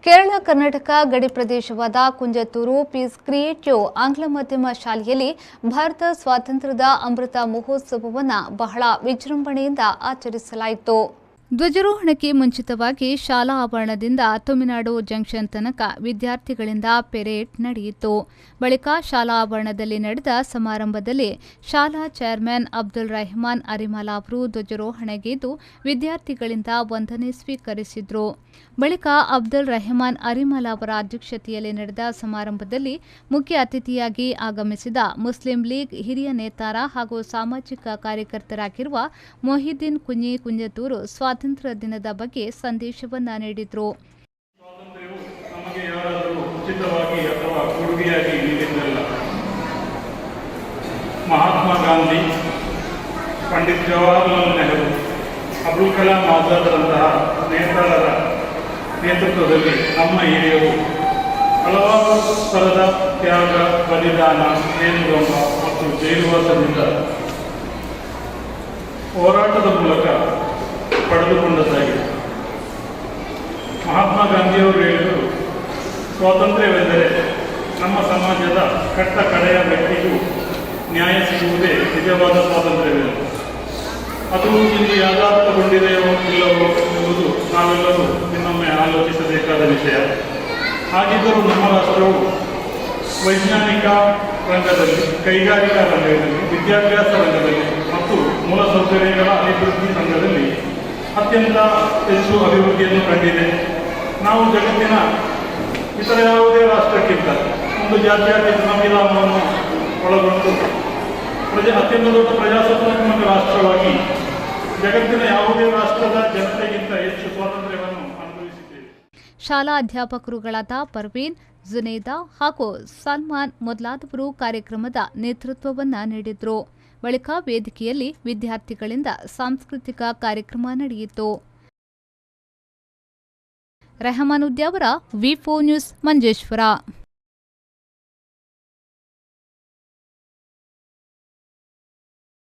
ಕೇರಳ ಕರ್ನಾಟಕ ಗಡಿ ಪ್ರದೇಶವಾದ Kunjathur piece creative ಆಂಗ್ಲ ಮಾಧ್ಯಮ ಶಾಲೆಯಲ್ಲಿ ಭಾರತ ಸ್ವಾತಂತ್ರ್ಯದ ಅಮೃತ ಮಹೋತ್ಸವವನ್ನು ಬಹಳ ವಿಜೃಂಭಣೆಯಿಂದ ಆಚರಿಸಲಾಯಿತು. ಧ್ವಜಾರೋಹಣಕ್ಕೆ ಮುಂಚಿತವಾಗಿ ಶಾಲಾ ಆವರಣದಿಂದ ತಮಿಳುನಾಡು ಜಂಕ್ಷನ್ ತನಕ ವಿದ್ಯಾರ್ಥಿಗಳಿಂದ ಪೆರೇಡ್ ನಡೆಯಿತು. ಬಳಿಕ ಶಾಲಾ ಆವರಣದಲ್ಲಿ ನಡೆದ ಸಮಾರಂಭದಲ್ಲಿ ಶಾಲಾ ಚೇರ್ಮನ್ ಅಬ್ದುಲ್ ರೆಹಮಾನ್ ಅರಿಮಾಲಾ ಅವರು ಧ್ವಜಾರೋಹಣೆಗೈದು ವಿದ್ಯಾರ್ಥಿಗಳಿಂದ ವಂದನೆ ಸ್ವೀಕರಿಸಿದರು. ಬಳಿಕ ಅಬ್ದುಲ್ ರೆಹಮಾನ್ ಅರಿಮಾಲಾ ಅವರ ಅಧ್ಯಕ್ಷತೆಯಲ್ಲಿ ನಡೆದ ಸಮಾರಂಭದಲ್ಲಿ ಮುಖ್ಯ ಅತಿಥಿಯಾಗಿ ಆಗಮಿಸಿದ ಮುಸ್ಲಿಂ ಲೀಗ್ ಹಿರಿಯ ನೇತಾರ ಹಾಗೂ ಸಾಮಾಜಿಕ ಕಾರ್ಯಕರ್ತರಾಗಿರುವ ಮೊಹಿದ್ದೀನ್ ಕುಂಞಿ ಕುಂಜತ್ತೂರು ಸ್ವಾತಂತ್ರ್ಯ ದಿನದ ಬಗ್ಗೆ ಸಂದೇಶವನ್ನ ನೀಡಿದರು. ಸ್ವಾತಂತ್ರ್ಯವು ನಮಗೆ ಯಾರಾದರೂ ಉಚಿತವಾಗಿ ಅಥವಾ ಕೊಡುಗೆಯಾಗಿ ನೀಡಿದ್ದಲ್ಲ. ಮಹಾತ್ಮ ಗಾಂಧಿ, ಪಂಡಿತ್ ಜವಾಹರ್ಲಾಲ್ ನೆಹರು, ಅಬ್ದುಲ್ ಕಲಾಂ ಆಜಾದರಂತಹ ನೇತಾರರ ನೇತೃತ್ವದಲ್ಲಿ ನಮ್ಮ ಹಿರಿಯರು ಹಲವಾರು ಸ್ತರದ ತ್ಯಾಗ, ಬಲಿದಾನ, ನೇಮುಗಂಬ ಮತ್ತು ಜೈಲುವಾಸದಿಂದ ಹೋರಾಟದ ಮೂಲಕ ಪಡೆದುಕೊಂಡದ್ದಾಗಿದೆ. ಮಹಾತ್ಮ ಗಾಂಧಿಯವರು ಹೇಳಿದರು, ಸ್ವಾತಂತ್ರ್ಯವೆಂದರೆ ನಮ್ಮ ಸಮಾಜದ ಕಟ್ಟ ಕಡೆಯ ವ್ಯಕ್ತಿಗೂ ನ್ಯಾಯ ಸಿಗುವುದೇ ನಿಜವಾದ ಸ್ವಾತಂತ್ರ್ಯವೆಂದು. ಅದು ಇಲ್ಲಿ ಯಾഥാರ್ಥಗೊಂಡಿದೆಯೋ ಇಲ್ಲವೋ ಎಂಬುದು ನಾವೆಲ್ಲರೂ ಇನ್ನೊಮ್ಮೆ ಆಲೋಚಿಸಬೇಕಾದ ವಿಷಯ. ಹಾಗಿದ್ದರೂ ನಮ್ಮ ರಾಷ್ಟ್ರವು ವೈಜ್ಞಾನಿಕ ರಂಗದಲ್ಲಿ, ಕೈಗಾರಿಕಾ ರಂಗದಲ್ಲಿ, ವಿದ್ಯಾಭ್ಯಾಸ ರಂಗದಲ್ಲಿ ಮತ್ತು ಮೂಲಸೌಕರ್ಯಗಳ ಅಭಿವೃದ್ಧಿ ರಂಗದಲ್ಲಿ ಅತ್ಯಂತ ಹೆಚ್ಚು ಅಭಿವೃದ್ಧಿಯನ್ನು ಕಂಡಿದೆ. ನಾವು ಜಗತ್ತಿನ ಇತರ ಯಾವುದೇ ರಾಷ್ಟ್ರಕ್ಕಿಂತ ಒಂದು ಜಾತ್ಯತೀತ ಸಂವಿಧಾನವನ್ನು ಒಳಗೊಂಡು ಅತ್ಯಂತ ದೊಡ್ಡ ಪ್ರಜಾಸತ್ತಾತ್ಮಕ ರಾಷ್ಟ್ರವಾಗಿ ಜಗತ್ತಿನ ಯಾವುದೇ ರಾಷ್ಟ್ರದ ಜನತೆಗಿಂತ ಹೆಚ್ಚು ಸ್ವಾತಂತ್ರ್ಯವನ್ನು ಅನುಭವಿಸಿದ್ದೇವೆ. ಶಾಲಾ ಅಧ್ಯಾಪಕರುಗಳಾದ ಪರ್ವೀನ್, ಜುನೇದಾ ಹಾಗೂ ಸಲ್ಮಾನ್ ಮೊದಲಾದವರು ಕಾರ್ಯಕ್ರಮದ ನೇತೃತ್ವವನ್ನ ನೀಡಿದ್ರು. ಬಳಿಕ ವೇದಿಕೆಯಲ್ಲಿ ವಿದ್ಯಾರ್ಥಿಗಳಿಂದ ಸಾಂಸ್ಕೃತಿಕ ಕಾರ್ಯಕ್ರಮ ನಡೆಯಿತು. ರೆಹಮಾನ್ ಉದ್ಯಾವರ, ವಿ4 ನ್ಯೂಸ್, ಮಂಜೇಶ್ವರ.